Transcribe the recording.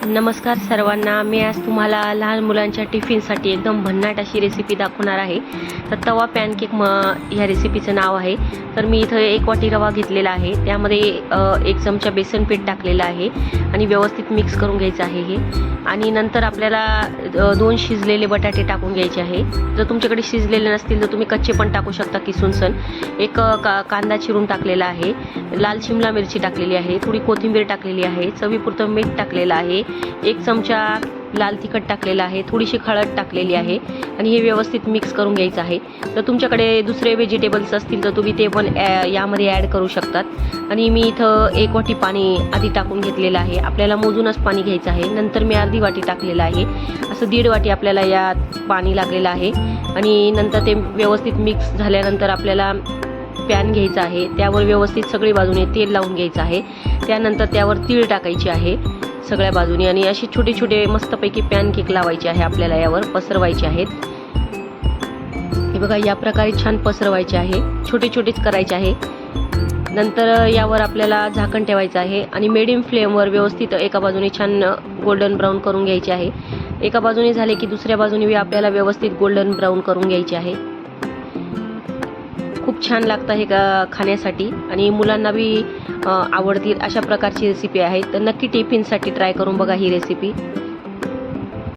नमस्कार सर्वांना। मी आज तुम्हाला लहान मुलांच्या टिफिनसाठी एकदम भन्नाट अशी रेसिपी दाखवणार आहे। तर तवा पॅनकेक ह्या रेसिपीचं नाव आहे। तर मी इथं 1 वाटी रवा घेतलेला आहे, त्यामध्ये 1 चमचा बेसन पीठ टाकलेलं आहे आणि व्यवस्थित मिक्स करून घ्यायचं आहे हे। आणि नंतर आपल्याला 2 शिजलेले बटाटे टाकून घ्यायचे आहे। जर तुमच्याकडे शिजलेले नसतील तर तुम्ही कच्चे पण टाकू शकता किसून सन। एक कांदा चिरून टाकलेला आहे, लाल शिमला मिरची टाकलेली आहे, थोडी कोथिंबीर टाकलेली आहे, चवीपुरतं मीठ टाकलेलं आहे, 1 चमचा लाल तिखट टाकलेला आहे, थोडीशी हळद टाकलेली आहे आणि हे व्यवस्थित मिक्स करून घ्यायचं आहे। तर तुमच्याकडे दुसरे व्हेजिटेबल्स असतील तर तुम्ही ते पण यामध्ये ॲड करू शकतात। आणि मी इथं 1 वाटी पाणी आधी टाकून घेतलेलं आहे। आपल्याला मोजूनच पाणी घ्यायचं आहे। नंतर मी अर्धी वाटी टाकलेलं आहे, असं 1.5 वाटी आपल्याला यात पाणी लागलेलं आहे। आणि नंतर ते व्यवस्थित मिक्स झाल्यानंतर आपल्याला पॅन घ्यायचा आहे, त्यावर व्यवस्थित सगळी बाजूने तेल लावून घ्यायचं आहे। त्यानंतर त्यावर तीळ टाकायची आहे सगळ्या बाजूनी आणि असे छोटे छोटे मस्तपैकी पॅनकेक लावायचे आहे, आपल्याला यावर पसरवायचे आहेत। हे बघा, या प्रकारे छान पसरवायचे आहे, छोटे छोटेच करायचे आहे। नंतर यावर आपल्याला झाकण ठेवायचं आहे आणि मीडियम फ्लेमवर व्यवस्थित एका बाजूने छान गोल्डन ब्राऊन करून घ्यायचे आहे। एका बाजूने झाले की दुसऱ्या बाजूने आपल्याला व्यवस्थित गोल्डन ब्राऊन करून घ्यायचे आहे। खूप छान लागतं हे खाण्यासाठी आणि मुलांना बी आवडतील अशा प्रकारची रेसिपी आहे। तर नक्की टिफिनसाठी ट्राय करून बघा ही रेसिपी।